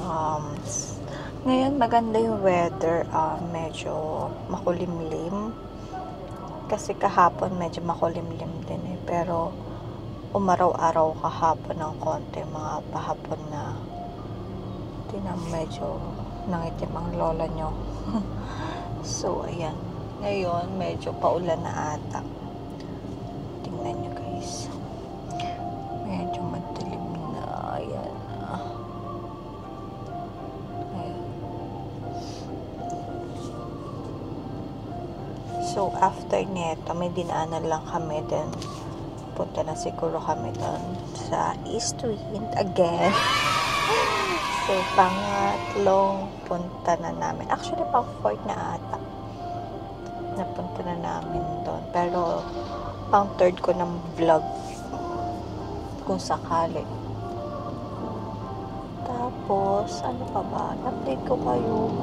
Um, Ngayon maganda yung weather, medyo makulimlim. Kasi kahapon medyo makulimlim din eh. Pero umaraw-araw kahapon ng konti, mga pahapon na medyo nangitim ang lola nyo. So, ayan. Ngayon, medyo paulan na ata. Tingnan nyo guys. Medyo madilim na. Ayan. Ayan. So, after nito, may dinaanan lang kami din. Punta na siguro kami doon sa East Wind again. So, pangatlong punta na namin. Actually, pang fourth na ata. Napunta na namin doon. Pero, pang third ko ng vlog. Kung sakali. Tapos, ano pa ba? Update ko kayo.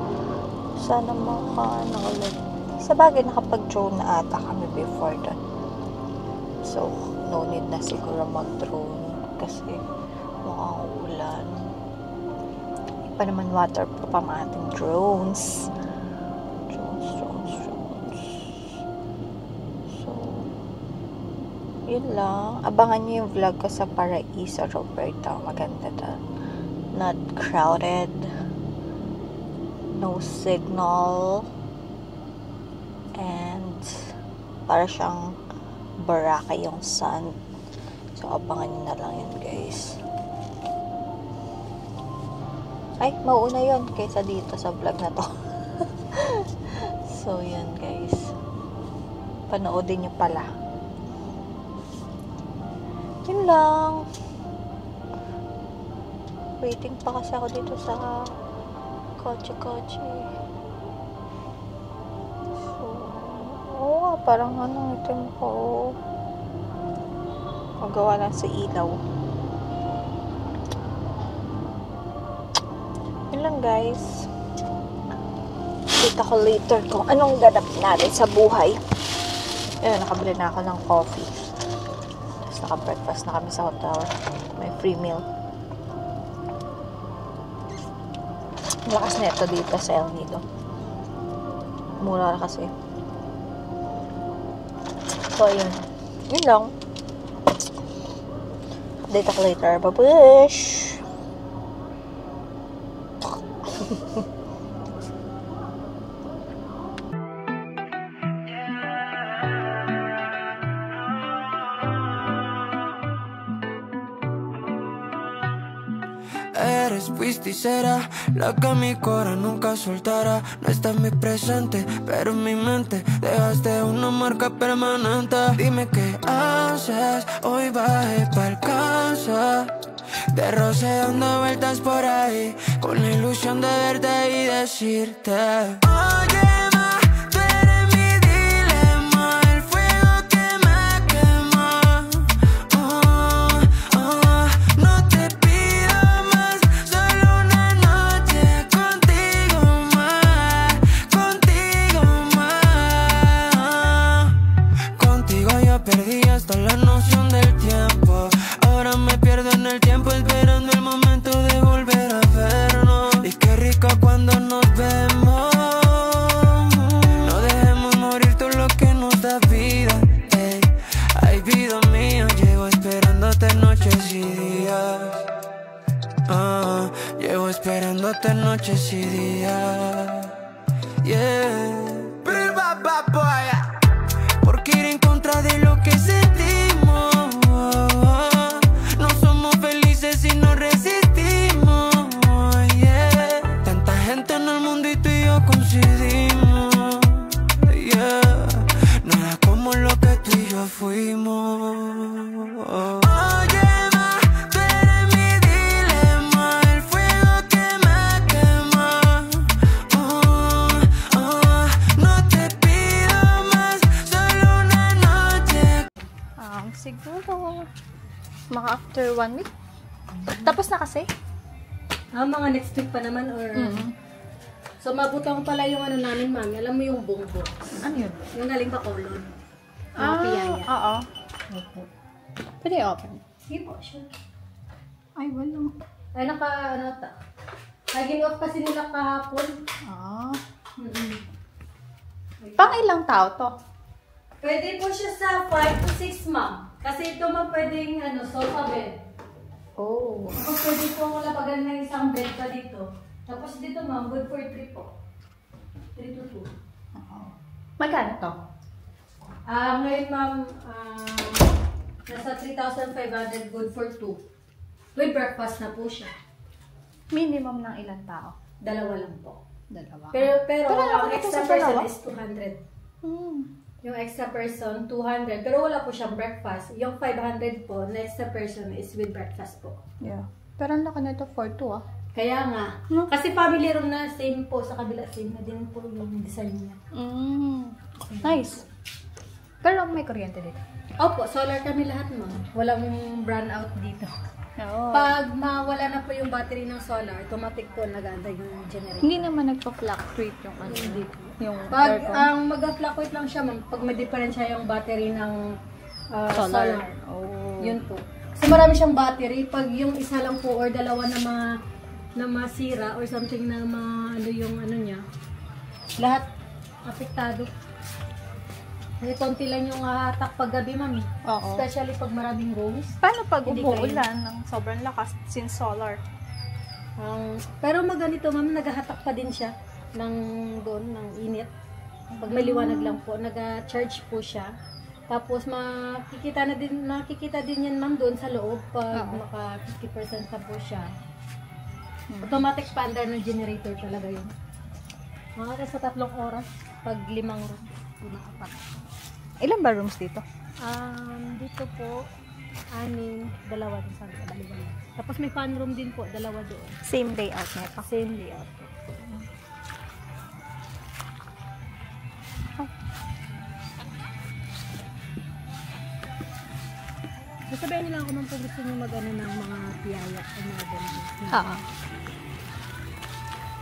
Sana ulit. Sa bagay, nakapag-drone na ata kami before doon. So, no need na siguro mag-drone. Kasi, mukhang ulan. Pa naman waterproof ang ating drones. So, yun lang. Abangan nyo yung vlog ko sa Paraiso, Roberta. Maganda doon. Not crowded. No signal. And, para siyang Boracay yung sun. So, abangan nyo na lang yun, guys. Ay, mauna yun kaysa dito sa vlog na to. So, yun guys. Panoodin nyo pala. Yun lang. Waiting pa kasi ako dito sa kotse-kotse. So, oo, parang itim ko. Magawa lang sa ilaw. Lang guys, kita ko later kung anong ganap natin sa buhay. Ayun, nakabili na ako ng coffee. Tapos naka-breakfast na kami sa hotel. May free meal. Lakas na ito dito sa El Nido. Mura kasi. So ayun, yun lang. Update ako later. Babush! Eres whisky será la que mi cora nunca soltará. No está en mi presente, pero en mi mente dejaste una marca permanente. Dime qué haces, hoy bajé pa'l casa. De roce dando vueltas por ahí, con la ilusión de verte y decirte: oye, ma, tú eres mi dilema, el fuego que me quema. No te pido más, solo una noche contigo más, contigo más. Contigo yo perdí hasta la noción del tiempo. Ahora me pierdo en el tiempo esperando el momento de volver a vernos. Y qué rico cuando nos vemos. No dejemos morir todo lo que nos da vida. Ey, ay, vida mía, llevo esperándote noches y días. Llevo esperándote noches y días. Yeah. Porque ir en contra de lo que sentimos. No somos felices si no resistimos. Yeah. Tanta gente en el mundo y tú y yo coincidimos. Yeah. Nada como lo que tú y yo fuimos. Oye, ma, tú eres mi dilema, el fuego que me quema. No te pido más, solo una noche. Siguro mga after 1 week. Tapos na kasi. Mga next week pa naman or... So, mabutang pala yung ano namin, mami. Alam mo yung bongbo. Ano yun? Yung galing pa kolon. Mga piyaya. Oo. Pwede open. Sige po, sure. Ay, wala. Ay, ano ta? Naging off kasi nila kahapon. Ah. Mm-mm. Pang ilang tao to? Pwede po siya sa 5 to 6, ma'am. Kasi ito ma'am pwedeng sofa bed. Oh. Tapos pwede po lapagan ng isang bed pa dito. Tapos dito ma'am, good for 3 po. 3 to 2. Magkano to? Ngayon ma'am, nasa 3,500 good for 2. With breakfast na po siya. Minimum ng ilang tao? 2 lang po. Dalawa. Pero ako ang nito extra sa person dalawa. is 200. Hmm. Yung extra person, 200. Pero wala po siyang breakfast. Yung 500 po, na extra person is with breakfast po. Yeah. Pero ang laki nito for 2 ah. Kaya nga. No? Kasi family room na same po sa kabila. Same na din po yung design niya. Nice. Pero may kuryente dito. Opo, solar kami lahat ma'am. Walang brand out dito. Oo. Pag mawala na po yung battery ng solar, automatic po nag-aanda yung generator. Hindi naman nagpa-fluctuate yung ano. Hindi. Yung Pag aircon. ang mag-fluctuate lang siya ma'am, pag may diferensya yung battery ng solar. Oh. Yun po. Kasi marami siyang battery. Pag yung isa lang po or dalawa na masira or something na yung ano niya, lahat apektado. Kasi konti lang yung hatak pag gabi, mami. Oo. Especially pag maraming rooms. Paano pag Hindi umuulan ng sobrang lakas since solar? Pero maganito, ma'am, naghahatak pa din siya ng init. Pag may liwanag lang po, nag-charge po siya. Tapos nakikita din yan, ma'am, doon sa loob pag maka 50% na po siya. Automatic pa under ng generator talaga yun. Mga sa 3 oras, pag 5 room, 5-4. Ilan ba rooms dito? Dito po, 6, 2 din sa baliwan. Tapos may fan room din po, 2 doon. Same layout nito. Same layout. Sasabihin nila ako nung kung gusto nyo mag-ano ng mga piyaya o mga ganyan. Oo.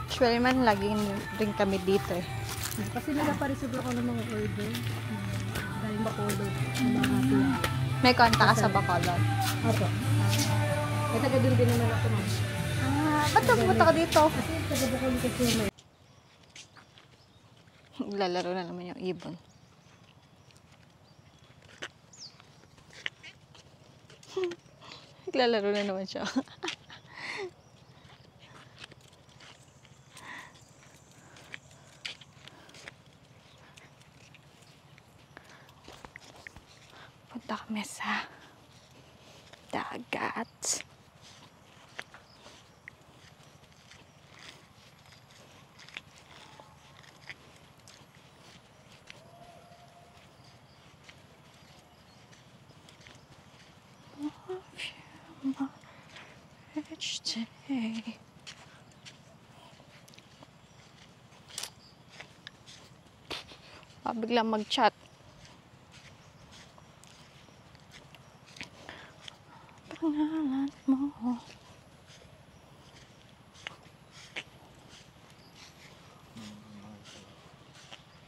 Actually man, laging rin kami dito eh. Kasi nagpa-receive ako ng mga order. Galing Bacolod. Ng mga piyaya. May konta ka sa Bacolod. Opo. May taga din naman ako ma'am. Ba't pumunta ka dito? Kasi taga Bacolod kasi may. Lalaro na naman yung ibon. Lalaro na naman siya. Punta kami sa dagat. Each day. Biglang mag-chat. Pangalan mo.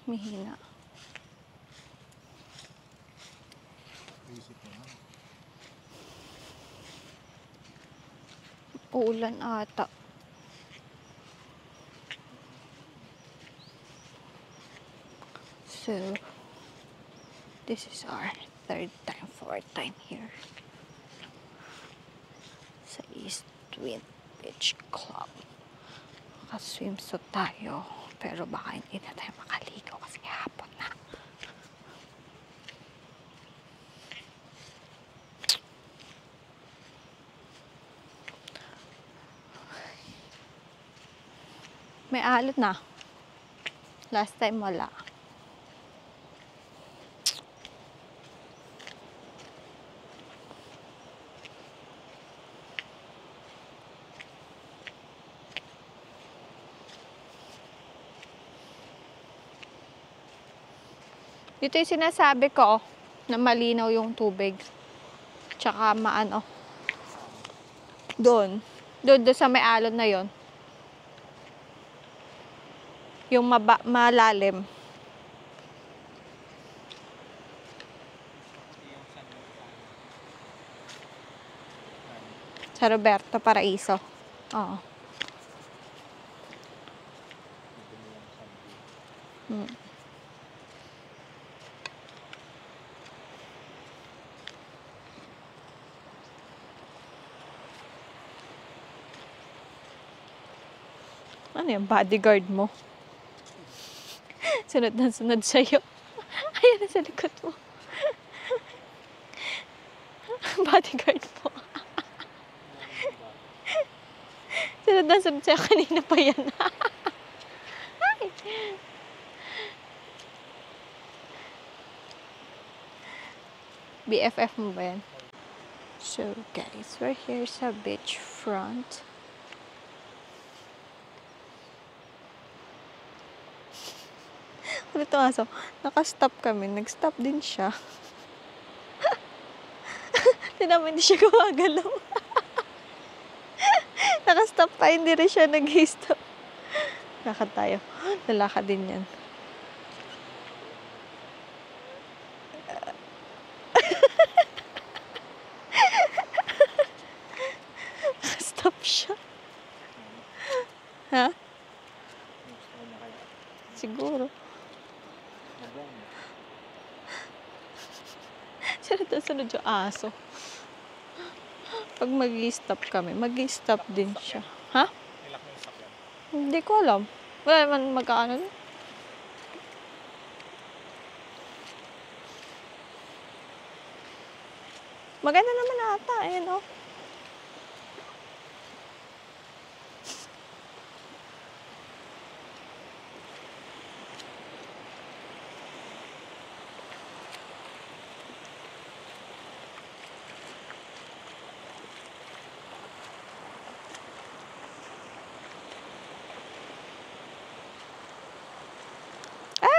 Mihina. Uulan ata. So, this is our 4th time here sa East Wind Beach Club. Naka-swimsuit tayo, pero baka hindi na tayo makaligo kasi hapon na. May alot na. Last time wala. Dito yung sinasabi ko na malinaw yung tubig. Tsaka maano. Doon sa may alon na yon. Yung malalim. Sa Roberto Paraiso. Oo. Ano yung bodyguard mo? Sunod na sunod sa'yo. Ayan na sa likod mo. Bodyguard mo. Sunod na sunod sa'yo. Kanina pa yan. BFF mo ba yan? So guys, we're here sa beach front. Ulit ito aso, naka-stop kami, nag-stop din siya. Tinan mo, hindi siya gumagalaw. Naka-stop tayo, hindi rin siya nag-stop. Lakad tayo. Lalakad din yan. Naka-stop siya. Ha? Siguro. Sunod yung aso. Pag mag-stop kami, mag-stop din siya. Ha? Hindi ko alam. Wala naman magkaano. Maganda naman ata. Ayan o.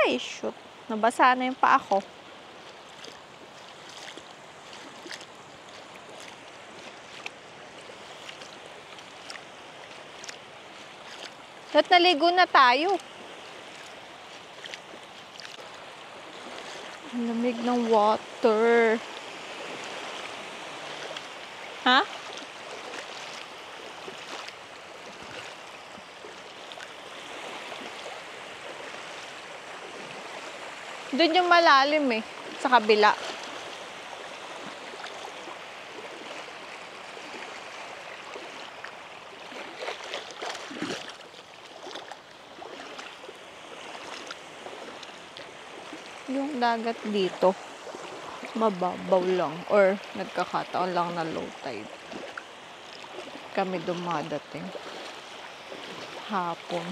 Ay, shoot. Nabasa na yung paa ko. At naligo na tayo. Ang lamig ng water. Ha? Doon yung malalim eh, sa kabila. Yung dagat dito, mababaw lang or nagkakataon lang na low tide. Kami dumadating hapon.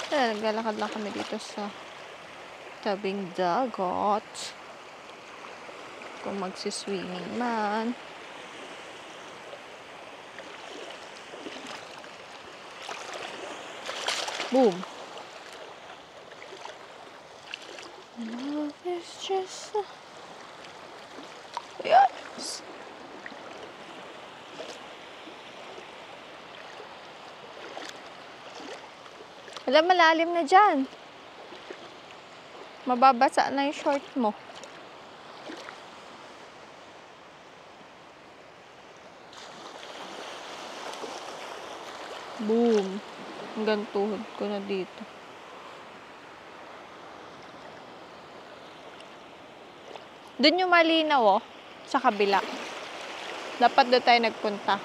Naglalakad lang kami dito sa tabing dagat. Kung magsiswimming man. Boom! Love is just yes! Alam, malalim na dyan. Mababasa na yung short mo. Boom. Hanggang tuhod ko na dito. Doon yung malinaw, oh. Sa kabila. Dapat doon tayo nagpunta.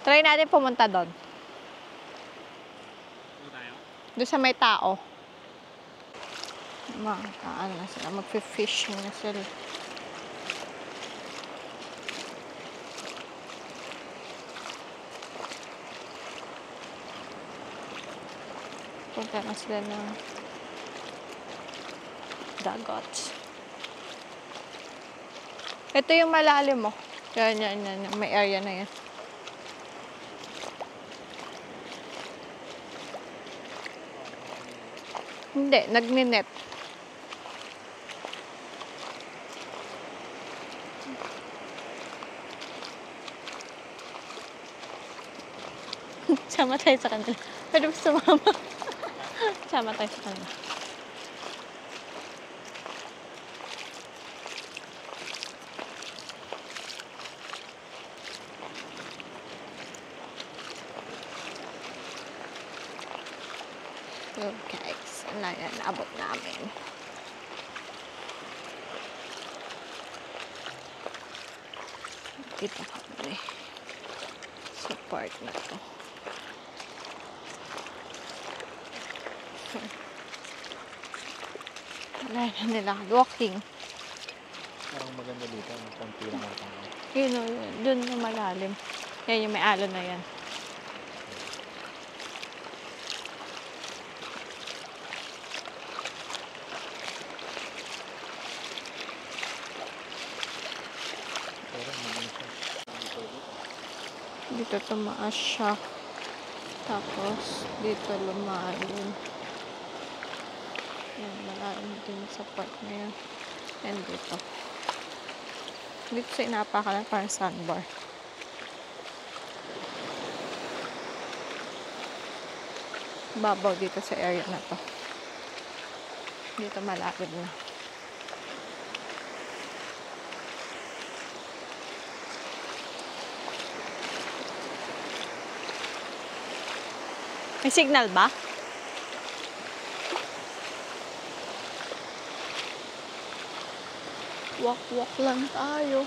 Try natin pumunta doon. Doon sa may tao. Ano na sila, mag-fishing na sila. Punta na sila ng dagat. Ito yung malalim mo. Yan. May area na yan. Hindi, nagninet. Sama tayo sa kanila. Pwede ba sumama? Sama tayo sa kanila. So guys, ano yan, naabot namin. Dito kami sa part na to. Wala na nila walking. Parang maganda dito, konti lang ang tao. Yun o, dun na malalim. Yan yung may alon na yan. Pero naman siya. Dito tumaas siya. Tapos, dito lumalim. Yan, malalim din sa part na yan. And dito. Dito sa inapakan parang sandbar. Babaw dito sa area na to. Dito malapit na. May signal ba? Walk lang tayo.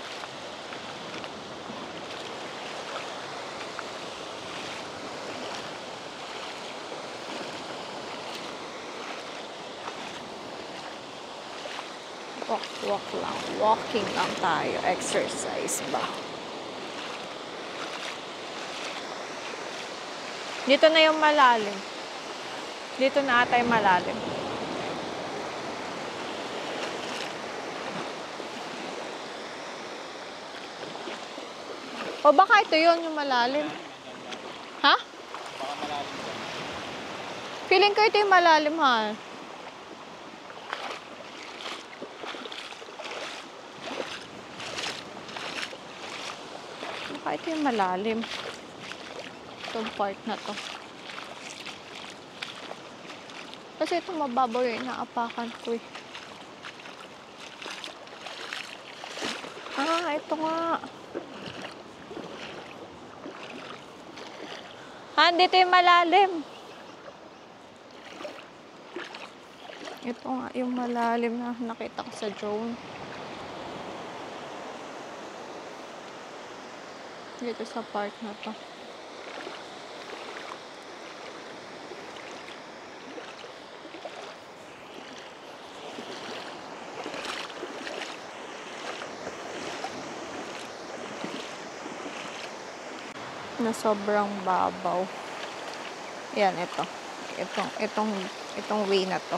Walk lang. Walking lang tayo. Exercise ba? Dito na yung malalim. Dito na ata yung malalim. O baka ito yun yung malalim. Ha? Baka malalim dyan. Feeling ko ito yung malalim, ha? Baka ito yung malalim. Itong part na to. Kasi ito mababaw yung inaapakan ko eh. Ah, ito nga. Ah, dito yung malalim. Ito nga yung malalim na nakita ko sa drone. Dito sa part na to. Na sobrang babaw. Yan, ito. Itong way na to.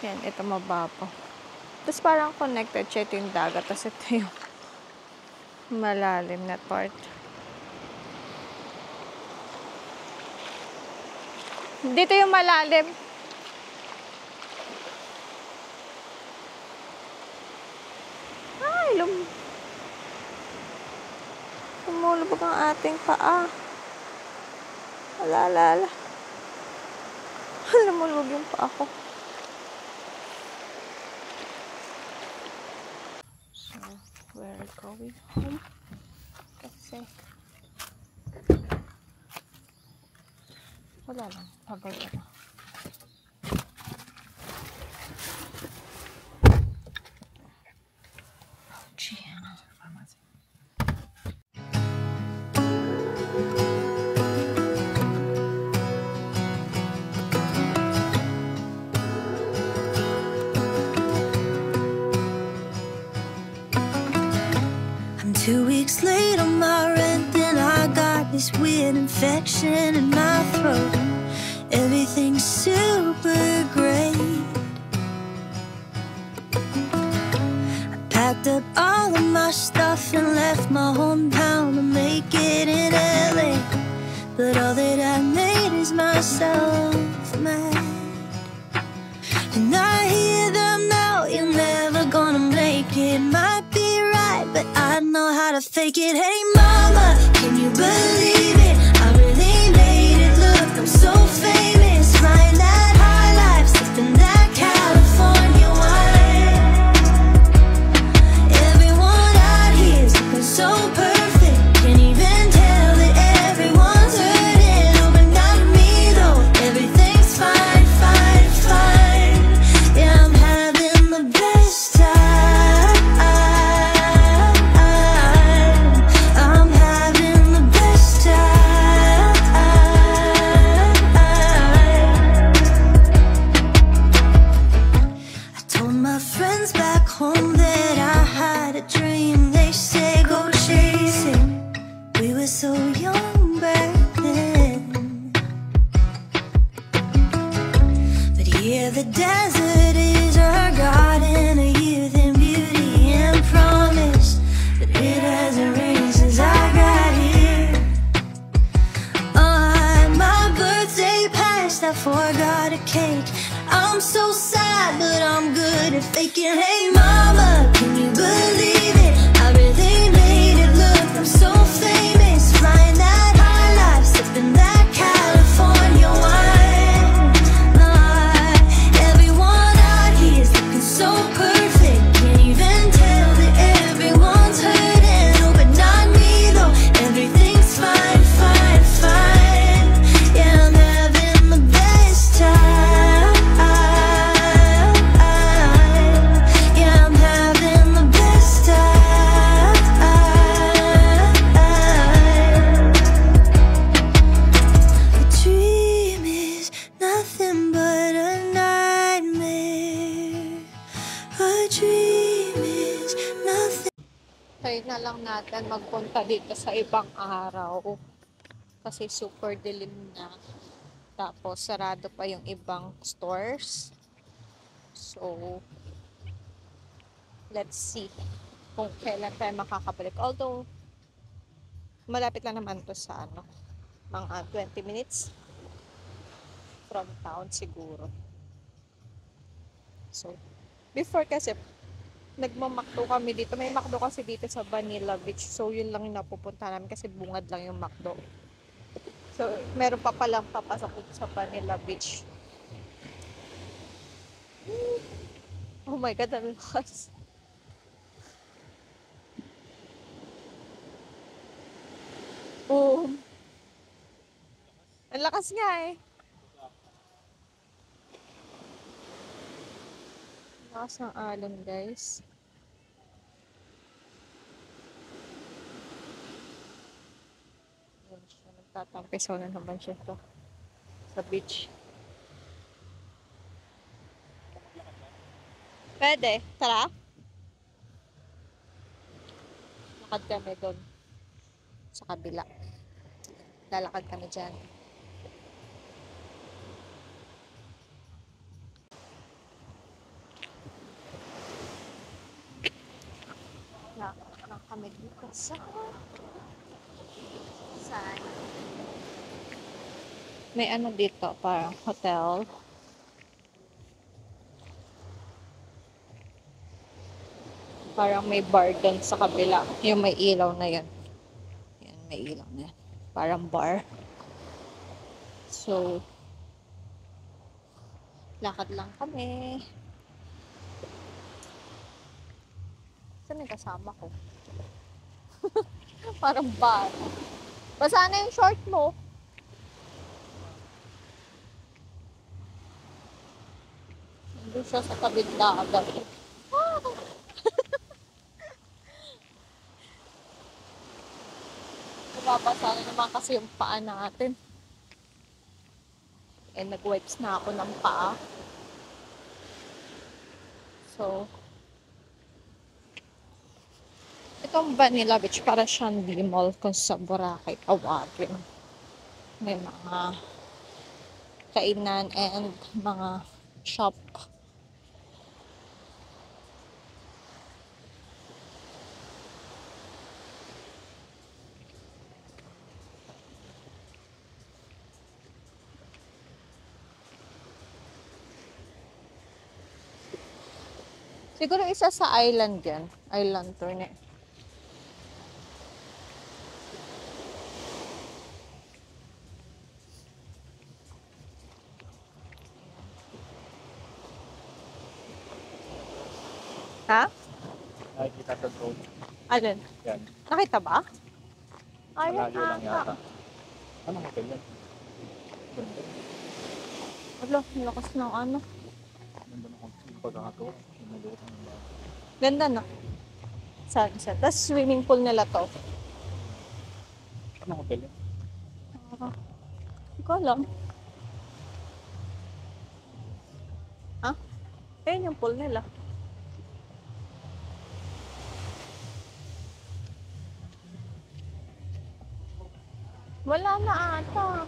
Yan, ito mababaw. Tapos parang connected siya, ito yung dagat. Tapos ito yung malalim na part. Dito yung malalim. Ay, lumulubog ang ating paa. Alala. Lumulubog yung paa ko. So, we're going home. Kasi wala lang. Pagod na. I'm 2 weeks late on my rent and I got this weird infection in my throat. Everything's super great. I packed up all of my stuff and left my hometown to make it in LA. But all that I made is myself mad. And I hear them now, you're never gonna make it. Might be right, but I know how to fake it. Hey mama, can you believe it? I really made it, look, I'm so famous. Flying that high life, sipping that California wine. Everyone out here's looking so perfect. Can't even tell that everyone's hurting. Oh, but not me though, everything's Yeah, the desert is our garden of youth and beauty and promise that it hasn't rained since I got here. On my birthday past, I forgot a cake. I'm so sad, but I'm good at faking. Hey mama, can you believe it? I really made it look, I'm so famous. Flying that high life, sipping that California wine. Everyone out here is looking so perfect. Can't even tell that everyone's hurting. Oh, but not me though, everything's fine, fine, fine. Yeah, I'm having the best time. Yeah, I'm having the best time. A dream is nothing but a nightmare. A dream is nothing. Try na lang natin magpunta dito sa ibang araw. Kasi super dilim na. Tapos, sarado pa yung ibang stores. So, let's see kung kailan tayo makakabalik. Although, malapit lang naman to sa mga 20 minutes from town siguro. So, before kasi, nagmamakdo kami dito. May makdo kasi dito sa Vanilla Beach. So, yun lang yung napupunta namin kasi bungad lang yung makdo. So, meron pa palang papasok dito sa Vanilla Beach. Oh my God, ang lakas. Boom. Ang lakas nga eh. Lakas ng alon, guys. Yan siya. Nagtatampisaw na naman siya to sa beach. Pwede. Tara. Lakad kami doon sa kabila. Lalakad kami dyan. Lakad lang kami dito sa saan. May dito, parang hotel. Parang may bar doon sa kabila. Yung may ilaw na yan. Yan, may ilaw na yan. Parang bar. So, lakad lang kami. Saan yung kasama ko? Parang bar. Basa na yung short mo. Nandun siya sa tabing dagat. Nababasa na naman kasi yung paa natin. Eh, nag-wipes na ako ng paa. So, itong Vanilla Beach, para siyang mall kung sa Boracay tawagin. May mga kainan and mga shop. Siguro isa sa island yan. Island tour na. Ha? Nakikita sa drone. Alin? Yan. Nakita ba? Ayun Malayo lang yata. ata. Anong hotel yan? Wala, ang lakas ng ano. Ganda ng pagkakatawa. Maluot ang bahay. Ganda na. Sunset. Tapos swimming pool nila to. Anong hotel yan? Hindi ko alam. Ha? Ayun yung pool nila. Wala na ata.